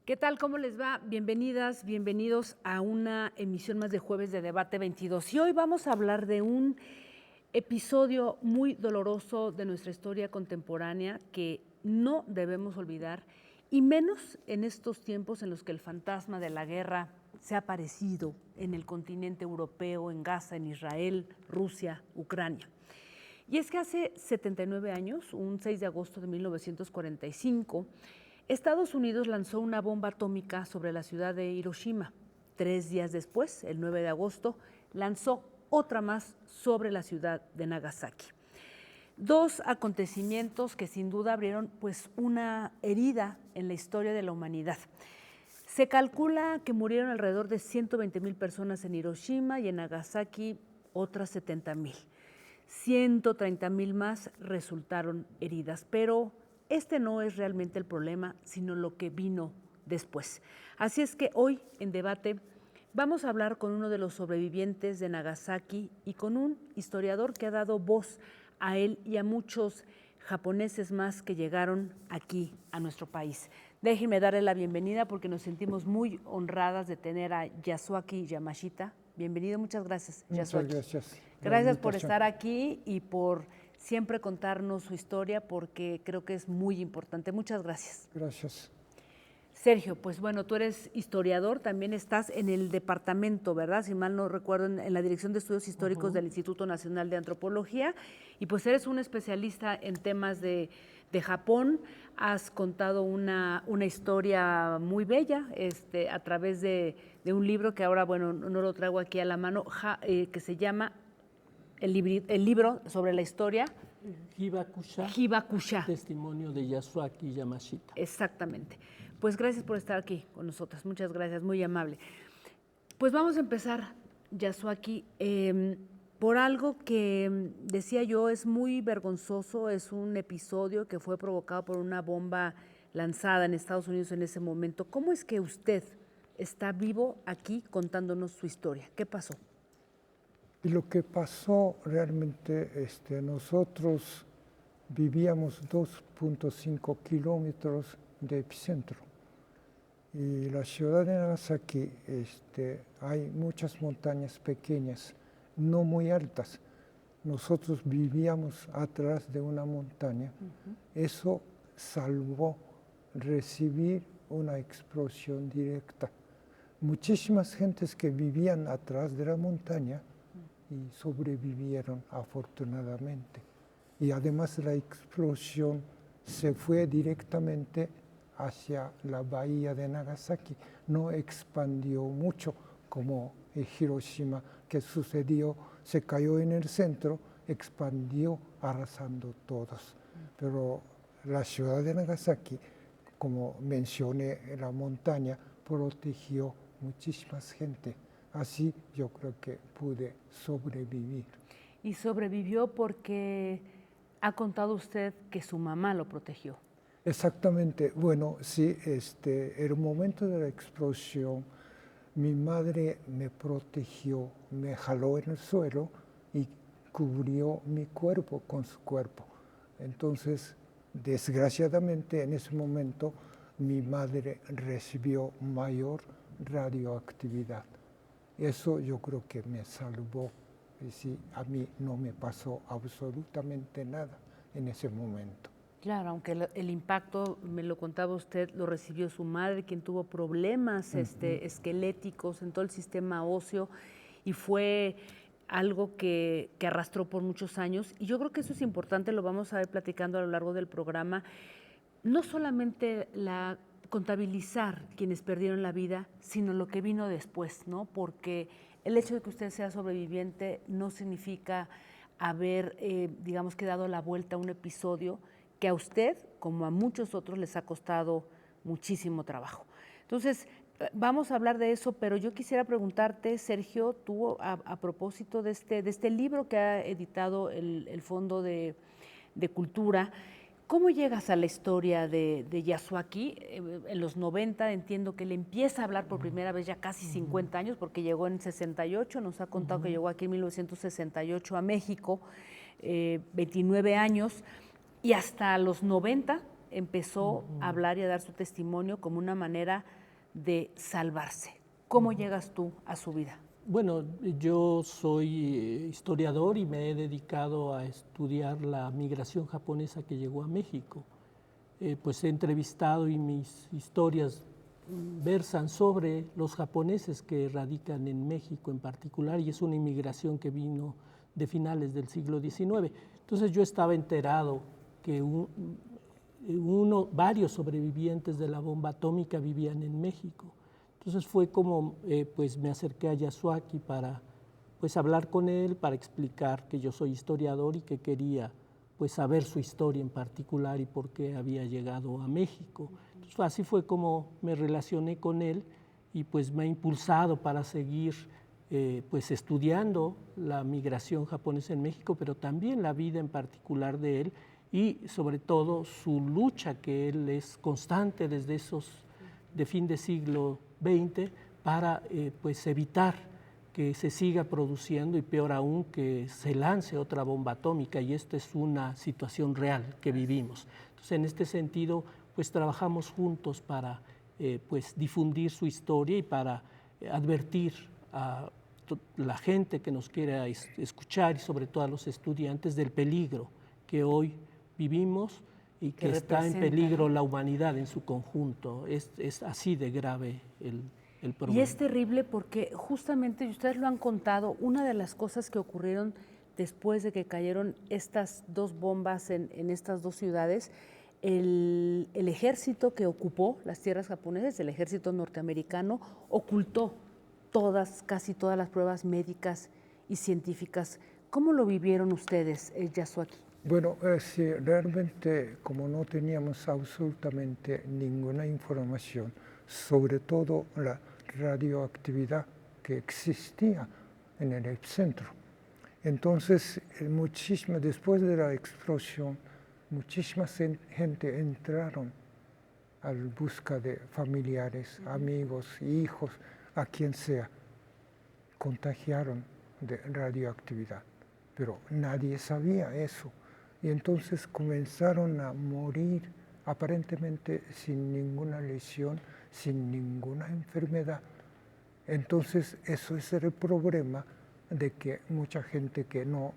¿Qué tal? ¿Cómo les va? Bienvenidas, bienvenidos a una emisión más de Jueves de Debate 22. Y hoy vamos a hablar de un episodio muy doloroso de nuestra historia contemporánea que no debemos olvidar, y menos en estos tiempos en los que el fantasma de la guerra se ha aparecido en el continente europeo, en Gaza, en Israel, Rusia, Ucrania. Y es que hace 79 años, un 6 de agosto de 1945, Estados Unidos lanzó una bomba atómica sobre la ciudad de Hiroshima. 3 días después, el 9 de agosto, lanzó otra más sobre la ciudad de Nagasaki. Dos acontecimientos que sin duda abrieron una herida en la historia de la humanidad. Se calcula que murieron alrededor de 120,000 personas en Hiroshima y en Nagasaki otras 70,000. 130,000 más resultaron heridas, pero este no es realmente el problema, sino lo que vino después. Así es que hoy en debate vamos a hablar con uno de los sobrevivientes de Nagasaki y con un historiador que ha dado voz a él y a muchos japoneses más que llegaron aquí a nuestro país. Déjenme darle la bienvenida porque nos sentimos muy honradas de tener a Yasuaki Yamashita. Bienvenido, muchas gracias, Yasuaki. Muchas gracias. Gracias por estar aquí y por siempre contarnos su historia, porque creo que es muy importante. Muchas gracias. Gracias. Sergio, pues bueno, tú eres historiador, también estás en el departamento, ¿verdad? Si mal no recuerdo, en la Dirección de Estudios Históricos del Instituto Nacional de Antropología, y pues eres un especialista en temas de Japón. Has contado una historia muy bella a través de un libro que ahora, bueno, no lo traigo aquí a la mano, que se llama el libro sobre la historia. Hibakusha. Testimonio de Yasuaki Yamashita. Exactamente. Pues gracias por estar aquí con nosotras. Muchas gracias, muy amable. Pues vamos a empezar, Yasuaki, por algo que decía yo es muy vergonzoso. Es un episodio que fue provocado por una bomba lanzada en Estados Unidos en ese momento. ¿Cómo es que usted está vivo aquí contándonos su historia? ¿Qué pasó? Y lo que pasó realmente, nosotros vivíamos 2.5 kilómetros de epicentro. Y la ciudad de Nagasaki, hay muchas montañas pequeñas, no muy altas. Nosotros vivíamos atrás de una montaña. Eso salvó recibir una explosión directa. Muchísimas gentes que vivían atrás de la montaña y sobrevivieron afortunadamente. Y además la explosión se fue directamente hacia la bahía de Nagasaki, no expandió mucho como en Hiroshima, que sucedió, se cayó en el centro, expandió arrasando todos. Pero la ciudad de Nagasaki, como mencioné, la montaña protegió muchísimas gente. Así yo creo que pude sobrevivir. Y sobrevivió porque ha contado usted que su mamá lo protegió. Exactamente. Bueno, sí, el momento de la explosión, mi madre me protegió, me jaló en el suelo y cubrió mi cuerpo con su cuerpo. Entonces, desgraciadamente, en ese momento, mi madre recibió mayor radioactividad. Eso yo creo que me salvó. Y sí, a mí no me pasó absolutamente nada en ese momento. Claro, aunque el impacto, me lo contaba usted, lo recibió su madre, quien tuvo problemas esqueléticos en todo el sistema óseo, y fue algo que arrastró por muchos años. Y yo creo que eso es importante, lo vamos a ir platicando a lo largo del programa. No solamente contabilizar quienes perdieron la vida, sino lo que vino después, ¿no? Porque el hecho de que usted sea sobreviviente no significa haber, digamos, que dado la vuelta a un episodio que a usted, como a muchos otros, les ha costado muchísimo trabajo. Entonces, vamos a hablar de eso, pero yo quisiera preguntarte, Sergio, tú a propósito de este libro que ha editado el Fondo de Cultura, ¿cómo llegas a la historia de Yasuaki? En los 90 entiendo que él empieza a hablar por primera vez ya casi 50 años, porque llegó en 68, nos ha contado que llegó aquí en 1968 a México, 29 años, y hasta los 90 empezó a hablar y a dar su testimonio como una manera de salvarse. ¿Cómo llegas tú a su vida? Bueno, yo soy historiador y me he dedicado a estudiar la migración japonesa que llegó a México. Pues he entrevistado y mis historias versan sobre los japoneses que radican en México en particular, y es una inmigración que vino de finales del siglo XIX. Entonces yo estaba enterado que varios sobrevivientes de la bomba atómica vivían en México. Entonces fue como pues me acerqué a Yasuaki para pues hablar con él, para explicar que yo soy historiador y que quería pues saber su historia en particular y por qué había llegado a México. Entonces, así fue como me relacioné con él y pues me ha impulsado para seguir pues estudiando la migración japonesa en México, pero también la vida en particular de él y sobre todo su lucha, que él es constante desde esos de fin de siglo XX para pues evitar que se siga produciendo y peor aún que se lance otra bomba atómica, y esta es una situación real que vivimos. Entonces en este sentido pues trabajamos juntos para pues difundir su historia y para advertir a la gente que nos quiera escuchar y sobre todo a los estudiantes del peligro que hoy vivimos y que está en peligro la humanidad en su conjunto. Es así de grave el problema. Y es terrible porque justamente, y ustedes lo han contado, una de las cosas que ocurrieron después de que cayeron estas dos bombas en estas dos ciudades, el ejército que ocupó las tierras japonesas, el ejército norteamericano, ocultó casi todas las pruebas médicas y científicas. ¿Cómo lo vivieron ustedes, Yasuaki? Bueno, sí, realmente como no teníamos absolutamente ninguna información, sobre todo la radioactividad que existía en el epicentro. Entonces, después de la explosión, muchísima gente entraron a la busca de familiares, amigos, hijos, a quien sea, contagiaron de radioactividad, pero nadie sabía eso. Y entonces comenzaron a morir aparentemente sin ninguna lesión, sin ninguna enfermedad. Entonces eso es el problema de que mucha gente que no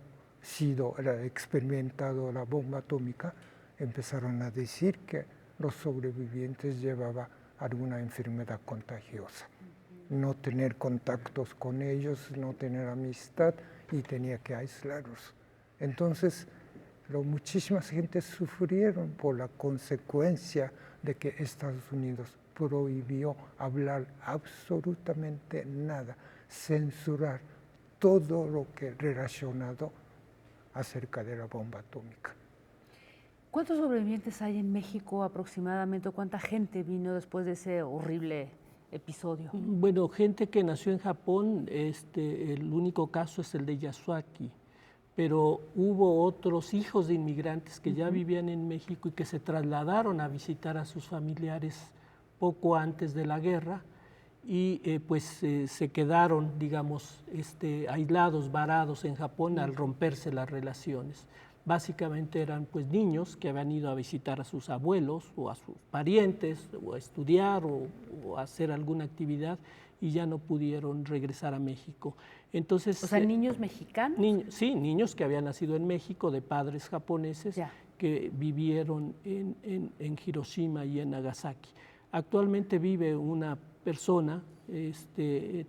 ha experimentado la bomba atómica empezaron a decir que los sobrevivientes llevaban alguna enfermedad contagiosa. No tener contactos con ellos, no tener amistad y tenía que aislarlos. Entonces, muchísimas gentes sufrieron por la consecuencia de que Estados Unidos prohibió hablar absolutamente nada, censurar todo lo que relacionado acerca de la bomba atómica. ¿Cuántos sobrevivientes hay en México aproximadamente? ¿Cuánta gente vino después de ese horrible episodio? Bueno, gente que nació en Japón, el único caso es el de Yasuaki, pero hubo otros hijos de inmigrantes que ya vivían en México y que se trasladaron a visitar a sus familiares poco antes de la guerra y se quedaron, digamos, aislados, varados en Japón al romperse las relaciones. Básicamente eran pues niños que habían ido a visitar a sus abuelos o a sus parientes o a estudiar o a hacer alguna actividad y ya no pudieron regresar a México. Entonces, o sea, ¿niños mexicanos? Sí, niños que habían nacido en México de padres japoneses que vivieron en Hiroshima y en Nagasaki. Actualmente vive una persona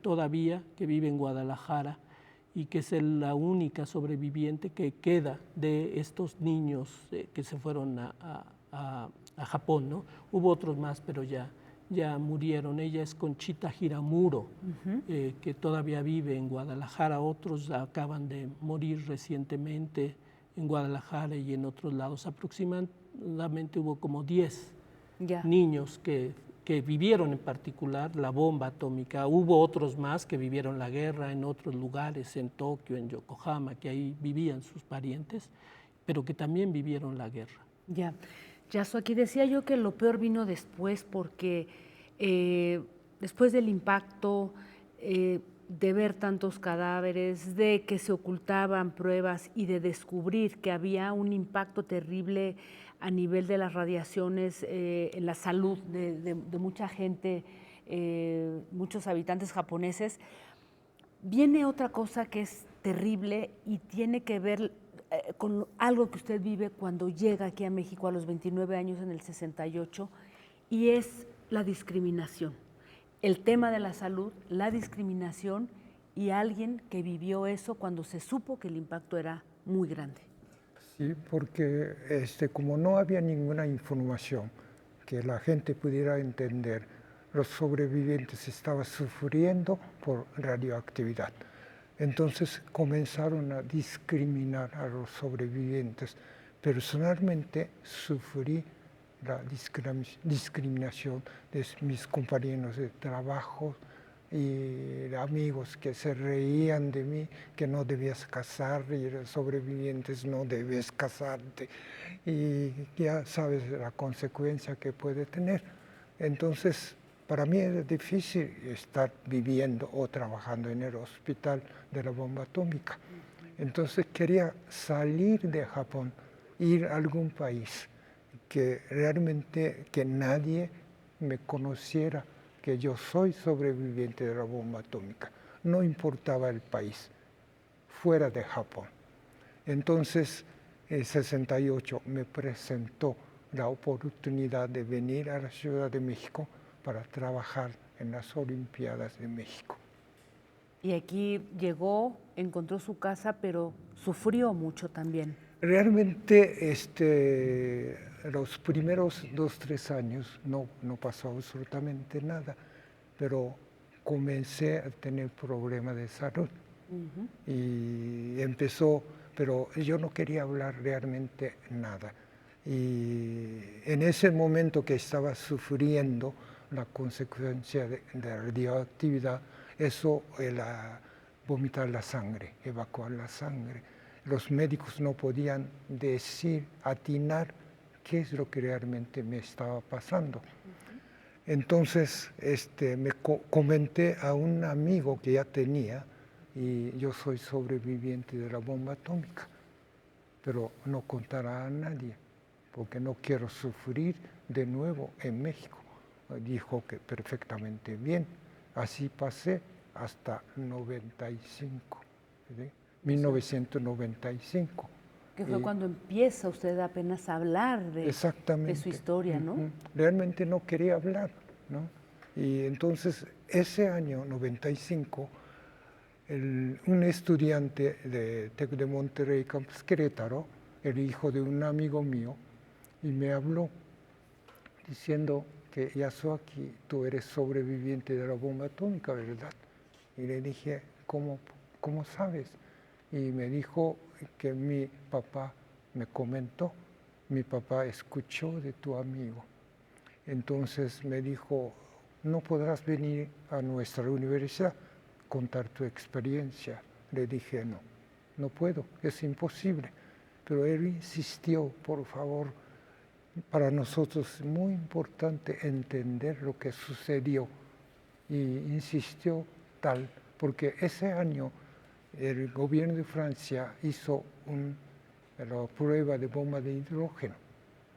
todavía que vive en Guadalajara y que es la única sobreviviente que queda de estos niños que se fueron a Japón, ¿no? Hubo otros más, pero ya murieron. Ella es Conchita Hiramuro, que todavía vive en Guadalajara. Otros acaban de morir recientemente en Guadalajara y en otros lados. Aproximadamente hubo como 10 niños que vivieron en particular la bomba atómica. Hubo otros más que vivieron la guerra en otros lugares, en Tokio, en Yokohama, que ahí vivían sus parientes, pero que también vivieron la guerra. Yasuaki, decía yo que lo peor vino después porque después del impacto, de ver tantos cadáveres, de que se ocultaban pruebas y de descubrir que había un impacto terrible a nivel de las radiaciones en la salud de mucha gente muchos habitantes japoneses. Viene otra cosa que es terrible y tiene que ver con algo que usted vive cuando llega aquí a México a los 29 años en el 68, y es la discriminación. El tema de la salud, la discriminación y alguien que vivió eso cuando se supo que el impacto era muy grande. Sí, porque como no había ninguna información que la gente pudiera entender, los sobrevivientes estaban sufriendo por radioactividad. Entonces comenzaron a discriminar a los sobrevivientes. Personalmente sufrí la discriminación de mis compañeros de trabajo y de amigos que se reían de mí, que no debías casar, y los sobrevivientes no debes casarte, y ya sabes la consecuencia que puede tener. Entonces, para mí era difícil estar viviendo o trabajando en el hospital de la bomba atómica. Entonces quería salir de Japón, ir a algún país que realmente que nadie me conociera que yo soy sobreviviente de la bomba atómica. No importaba el país, fuera de Japón. Entonces, en 68 me presentó la oportunidad de venir a la Ciudad de México para trabajar en las Olimpiadas de México. Y aquí llegó, encontró su casa, pero sufrió mucho también. Realmente los primeros 2-3 años no pasó absolutamente nada, pero comencé a tener problemas de salud. Y empezó, pero yo no quería hablar realmente nada. Y en ese momento que estaba sufriendo la consecuencia de radioactividad, eso era vomitar la sangre, evacuar la sangre. Los médicos no podían decir, atinar qué es lo que realmente me estaba pasando. Entonces me comenté a un amigo que ya tenía, y yo soy sobreviviente de la bomba atómica, pero no contará a nadie, porque no quiero sufrir de nuevo en México. Dijo que perfectamente bien. Así pasé hasta 95, ¿sí? 1995. Que fue cuando empieza usted apenas a hablar de su historia, ¿no? Realmente no quería hablar, ¿no? Y entonces, ese año 95, un estudiante de TEC de Monterrey, Campus Querétaro, el hijo de un amigo mío, y me habló diciendo que Yasuaki, tú eres sobreviviente de la bomba atómica, ¿verdad? Y le dije, ¿cómo sabes? Y me dijo que mi papá me comentó, mi papá escuchó de tu amigo. Entonces me dijo, no podrás venir a nuestra universidad, contar tu experiencia. Le dije, no puedo, es imposible. Pero él insistió, por favor, para nosotros es muy importante entender lo que sucedió. Y insistió tal, porque ese año el gobierno de Francia hizo la prueba de bomba de hidrógeno.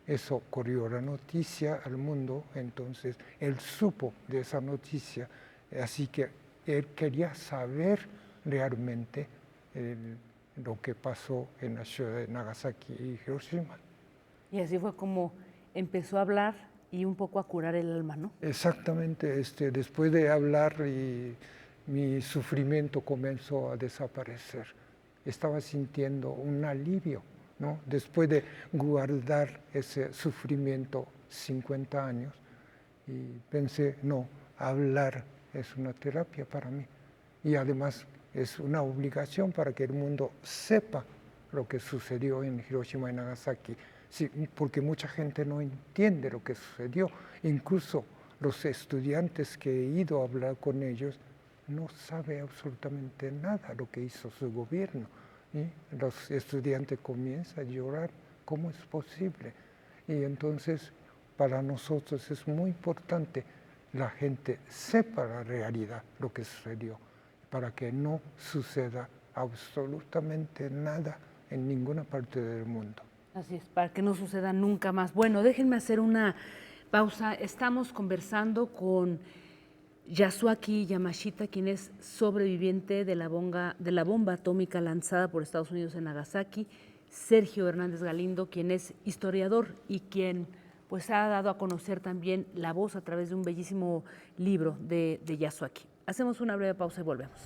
Eso corrió la noticia al mundo, entonces él supo de esa noticia, así que él quería saber realmente lo que pasó en la ciudad de Nagasaki y Hiroshima. Y así fue como empezó a hablar y un poco a curar el alma, ¿no? Exactamente, después de hablar mi sufrimiento comenzó a desaparecer. Estaba sintiendo un alivio, ¿no? Después de guardar ese sufrimiento 50 años, y pensé, no, hablar es una terapia para mí. Y además es una obligación para que el mundo sepa lo que sucedió en Hiroshima y Nagasaki. Sí, porque mucha gente no entiende lo que sucedió. Incluso los estudiantes que he ido a hablar con ellos no saben absolutamente nada de lo que hizo su gobierno. ¿Sí? Los estudiantes comienzan a llorar, ¿cómo es posible? Y entonces para nosotros es muy importante la gente sepa la realidad, lo que sucedió, para que no suceda absolutamente nada en ninguna parte del mundo. Así es, para que no suceda nunca más. Bueno, déjenme hacer una pausa. Estamos conversando con Yasuaki Yamashita, quien es sobreviviente de la bomba atómica lanzada por Estados Unidos en Nagasaki, Sergio Hernández Galindo, quien es historiador y quien pues ha dado a conocer también la voz a través de un bellísimo libro de Yasuaki. Hacemos una breve pausa y volvemos.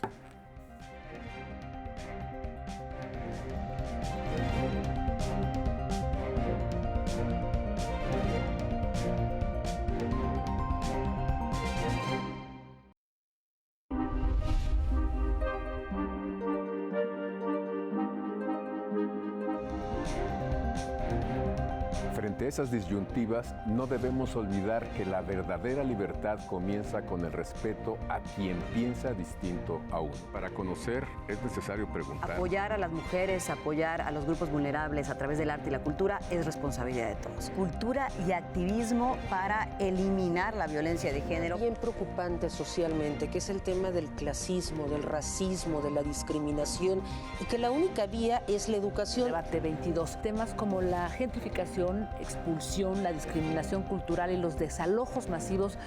Frente a esas disyuntivas, no debemos olvidar que la verdadera libertad comienza con el respeto a quien piensa distinto a uno. Para conocer es necesario preguntar. Apoyar a las mujeres, apoyar a los grupos vulnerables a través del arte y la cultura es responsabilidad de todos. Cultura y activismo para eliminar la violencia de género. Bien preocupante socialmente, que es el tema del clasismo, del racismo, de la discriminación, y que la única vía es la educación. Debate 22. Temas como la gentrificación, expulsión, la discriminación cultural y los desalojos masivos,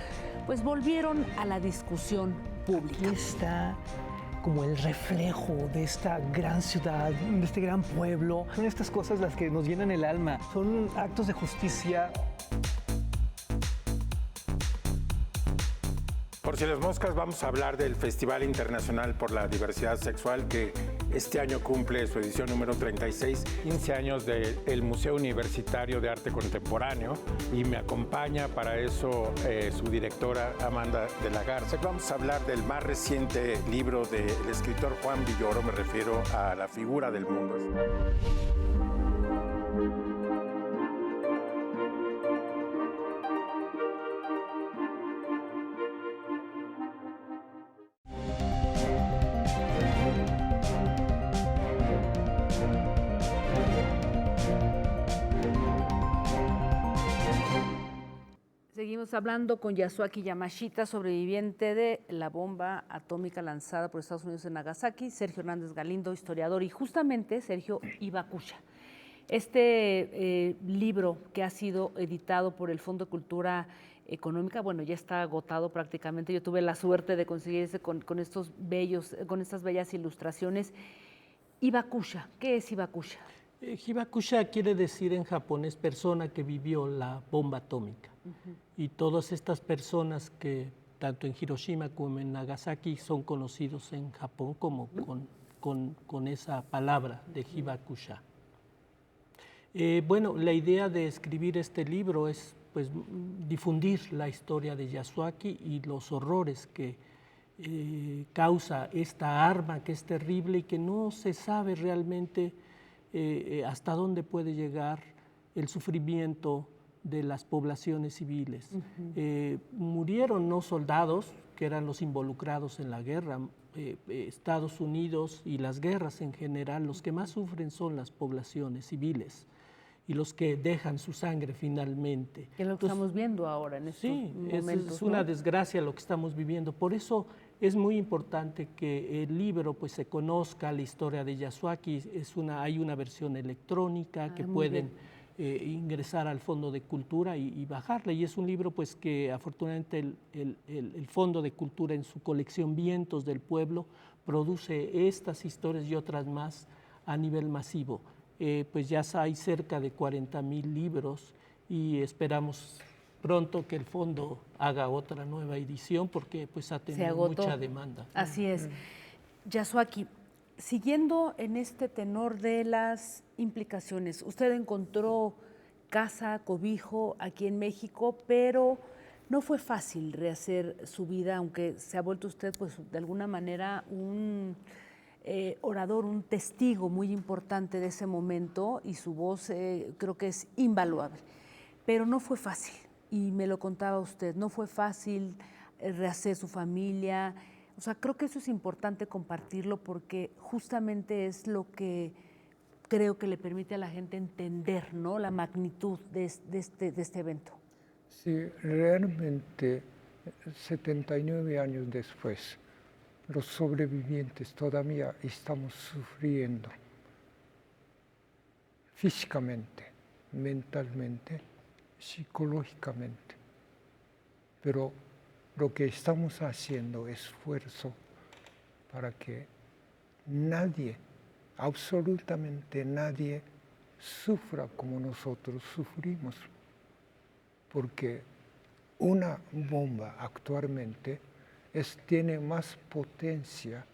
pues volvieron a la discusión pública. Aquí está como el reflejo de esta gran ciudad, de este gran pueblo. Son estas cosas las que nos llenan el alma, son actos de justicia. Por si las moscas, vamos a hablar del Festival Internacional por la Diversidad Sexual, que este año cumple su edición número 36, 15 años del Museo Universitario de Arte Contemporáneo, y me acompaña para eso su directora Amanda de la Garza. Vamos a hablar del más reciente libro del escritor Juan Villoro, me refiero a La figura del mundo. Seguimos hablando con Yasuaki Yamashita, sobreviviente de la bomba atómica lanzada por Estados Unidos en Nagasaki, Sergio Hernández Galindo, historiador, y justamente Sergio Hibakusha. Este libro que ha sido editado por el Fondo de Cultura Económica, bueno, ya está agotado prácticamente. Yo tuve la suerte de conseguir ese con estas bellas ilustraciones. Hibakusha, ¿qué es Hibakusha? Hibakusha quiere decir en japonés persona que vivió la bomba atómica. Y todas estas personas que tanto en Hiroshima como en Nagasaki son conocidos en Japón como con esa palabra de Hibakusha. Bueno, la idea de escribir este libro es pues, difundir la historia de Yasuaki y los horrores que causa esta arma que es terrible y que no se sabe realmente hasta dónde puede llegar el sufrimiento de las poblaciones civiles. Murieron no soldados, que eran los involucrados en la guerra. Estados Unidos y las guerras en general, los que más sufren son las poblaciones civiles y los que dejan su sangre finalmente. Que es lo que estamos viendo ahora en estos momentos. Es una desgracia lo que estamos viviendo. Por eso es muy importante que el libro pues, se conozca la historia de Yasuaki. Hay una versión electrónica que pueden ingresar al Fondo de Cultura y bajarla. Y es un libro pues, que afortunadamente el Fondo de Cultura en su colección Vientos del Pueblo produce estas historias y otras más a nivel masivo. Pues ya hay cerca de 40,000 libros y esperamos pronto que el fondo haga otra nueva edición porque pues ha tenido mucha demanda. Así es. Yasuaki, siguiendo en este tenor de las implicaciones, usted encontró casa, cobijo aquí en México, pero no fue fácil rehacer su vida, aunque se ha vuelto usted pues de alguna manera un orador, un testigo muy importante de ese momento y su voz creo que es invaluable, pero no fue fácil y me lo contaba usted, no fue fácil rehacer su familia, o sea, creo que eso es importante compartirlo porque justamente es lo que creo que le permite a la gente entender, ¿no?, la magnitud de este evento. Sí, realmente 79 años después, los sobrevivientes todavía estamos sufriendo físicamente, mentalmente, psicológicamente, pero lo que estamos haciendo esfuerzo para que nadie, absolutamente nadie, sufra como nosotros sufrimos. Porque una bomba actualmente tiene más potencia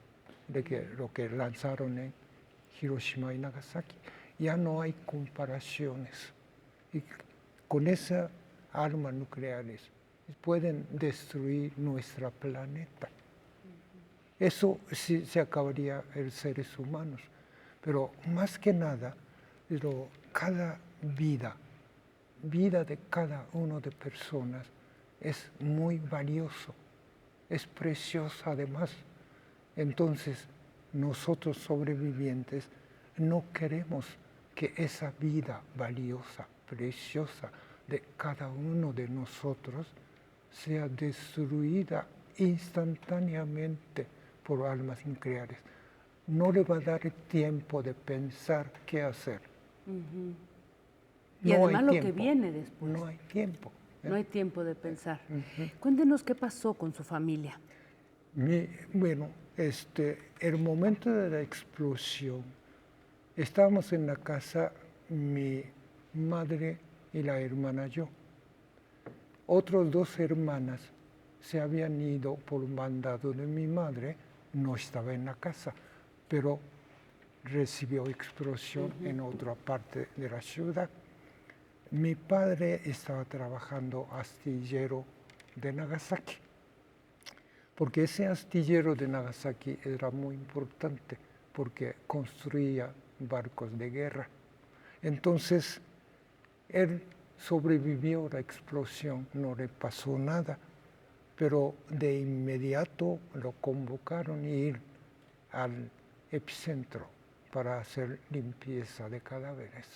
de que lo que lanzaron en Hiroshima y Nagasaki. Ya no hay comparaciones. Y con esas armas nucleares pueden destruir nuestro planeta. Eso sí se acabaría en seres humanos. Pero más que nada, cada vida de cada uno de personas es muy valioso, es precioso además. Entonces, nosotros sobrevivientes no queremos que esa vida valiosa, preciosa de cada uno de nosotros sea destruida instantáneamente por armas nucleares. No le va a dar tiempo de pensar qué hacer. Y además lo que viene después. No hay tiempo. No hay tiempo de pensar. Cuéntenos qué pasó con su familia. Bueno, el momento de la explosión, estábamos en la casa, mi madre y la hermana yo. Otros 2 hermanas se habían ido por mandado de mi madre, no estaba en la casa, pero recibió explosión en otra parte de la ciudad. Mi padre estaba trabajando astillero de Nagasaki, porque ese astillero de Nagasaki era muy importante, porque construía barcos de guerra. Entonces, él sobrevivió a la explosión, no le pasó nada, pero de inmediato lo convocaron a ir al epicentro para hacer limpieza de cadáveres.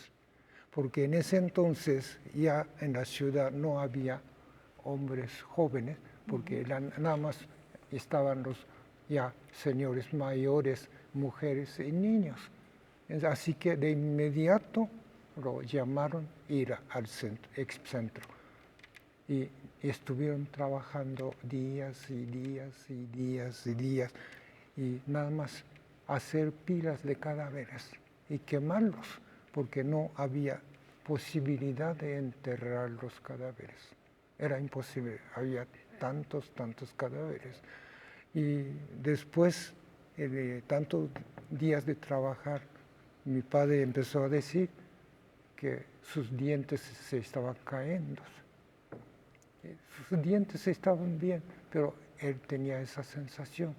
Porque en ese entonces ya en la ciudad no había hombres jóvenes, porque nada más estaban los ya señores mayores, mujeres y niños. Así que de inmediato lo llamaron a ir al epicentro. Y estuvieron trabajando días y días y días y días, y nada más hacer pilas de cadáveres y quemarlos, porque no había posibilidad de enterrar los cadáveres. Era imposible, había tantos cadáveres. Y después de tantos días de trabajar, mi padre empezó a decir que sus dientes se estaban cayendo. Sus dientes estaban bien, pero él tenía esa sensación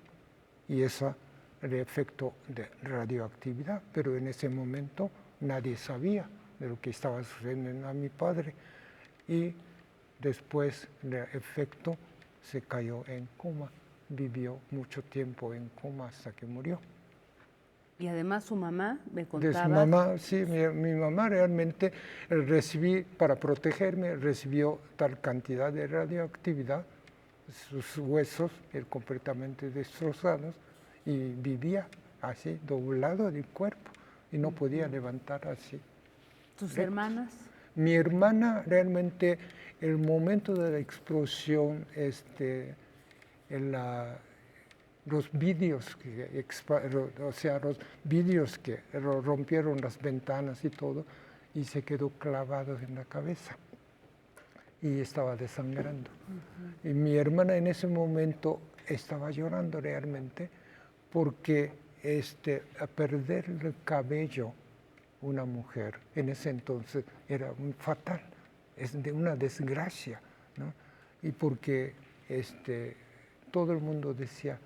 y ese el efecto de radioactividad, pero en ese momento nadie sabía de lo que estaba sucediendo a mi padre, y después el efecto se cayó en coma, vivió mucho tiempo en coma hasta que murió. Y además su mamá me De contaba... su mamá, sí, mi mamá realmente para protegerme, recibió tal cantidad de radioactividad, sus huesos completamente destrozados, y vivía así, doblado del cuerpo, y no podía levantar así. ¿Tus hermanas? Mi hermana realmente, el momento de la explosión, los vidrios que rompieron las ventanas y todo, y se quedó clavado en la cabeza y estaba desangrando. Y mi hermana en ese momento estaba llorando realmente, porque a perder el cabello, una mujer en ese entonces era muy fatal, es de una desgracia, ¿no? Y porque todo el mundo decía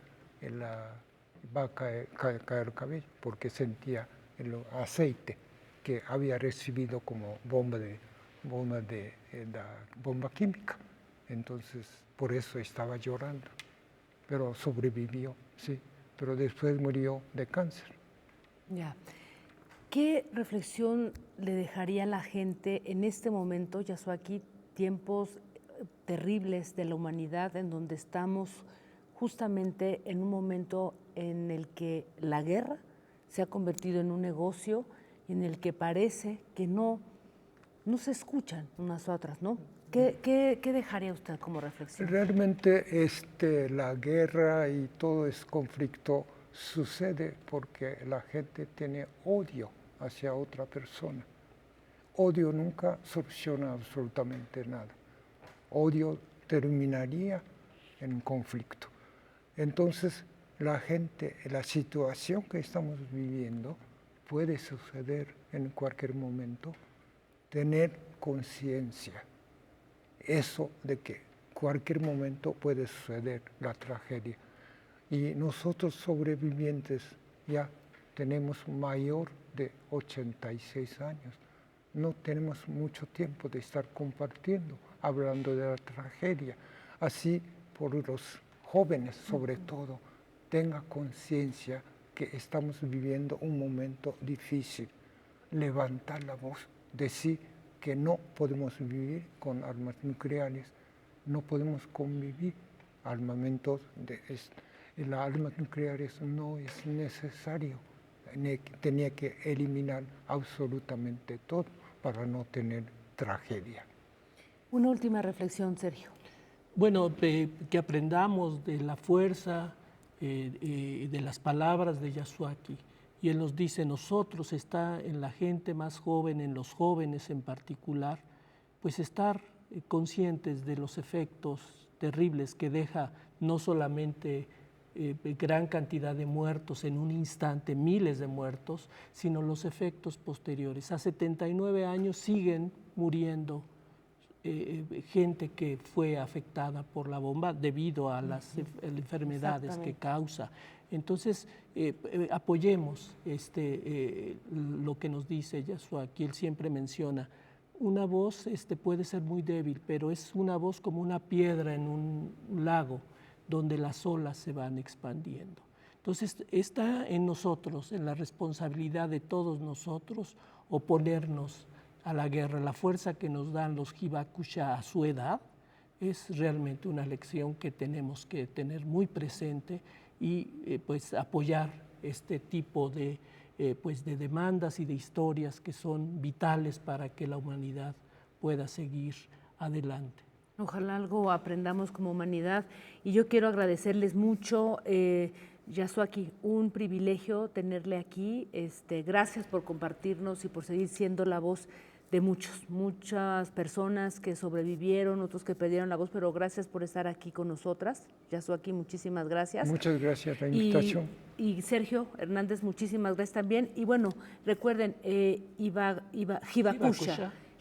va a caer el cabello, porque sentía el aceite que había recibido como bomba química. Entonces, por eso estaba llorando, pero sobrevivió, sí, pero después murió de cáncer. Ya. ¿Qué reflexión le dejaría a la gente en este momento, Yasuaki, tiempos terribles de la humanidad, en donde estamos justamente en un momento en el que la guerra se ha convertido en un negocio y en el que parece que no se escuchan unas a otras, ¿no? ¿Qué dejaría usted como reflexión? Realmente la guerra y todo ese conflicto sucede porque la gente tiene odio hacia otra persona. Odio nunca soluciona absolutamente nada. Odio terminaría en conflicto. Entonces, la situación que estamos viviendo puede suceder en cualquier momento. Tener conciencia. Eso de que cualquier momento puede suceder la tragedia. Y nosotros sobrevivientes ya tenemos mayor de 86 años. No tenemos mucho tiempo de estar compartiendo, hablando de la tragedia. Así, por los jóvenes sobre todo, tenga conciencia que estamos viviendo un momento difícil. Levantar la voz, decir que no podemos vivir con armas nucleares, no podemos convivir armamentos las armas nucleares no es necesario, tenía que eliminar absolutamente todo para no tener tragedia. Una última reflexión, Sergio. Bueno, que aprendamos de la fuerza de las palabras de Yasuaki. Y él nos dice, nosotros está en la gente más joven, en los jóvenes en particular, pues estar conscientes de los efectos terribles que deja no solamente gran cantidad de muertos en un instante, miles de muertos, sino los efectos posteriores. A 79 años siguen muriendo gente que fue afectada por la bomba debido a las enfermedades que causa. Entonces, apoyemos lo que nos dice Yasuaki. Él siempre menciona, una voz puede ser muy débil, pero es una voz como una piedra en un lago donde las olas se van expandiendo. Entonces, está en nosotros, en la responsabilidad de todos nosotros, oponernos a la guerra. La fuerza que nos dan los hibakusha a su edad es realmente una lección que tenemos que tener muy presente y pues apoyar este tipo de demandas y de historias que son vitales para que la humanidad pueda seguir adelante. Ojalá algo aprendamos como humanidad y yo quiero agradecerles mucho, Yasuaki, un privilegio tenerle aquí. Gracias por compartirnos y por seguir siendo la voz de muchas personas que sobrevivieron, otros que perdieron la voz, pero gracias por estar aquí con nosotras. Yasuaki, muchísimas gracias. Muchas gracias por la invitación. Y Sergio Hernández, muchísimas gracias también. Y bueno, recuerden,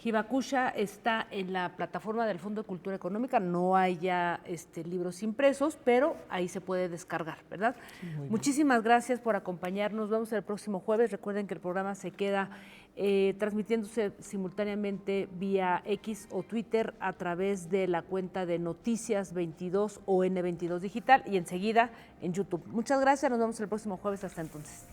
Hibakusha está en la plataforma del Fondo de Cultura Económica, no hay ya libros impresos, pero ahí se puede descargar, ¿verdad? Muchísimas gracias por acompañarnos, vamos el próximo jueves, recuerden que el programa se queda transmitiéndose simultáneamente vía X o Twitter a través de la cuenta de Noticias 22 o N22 Digital y enseguida en YouTube. Muchas gracias, nos vemos el próximo jueves, hasta entonces.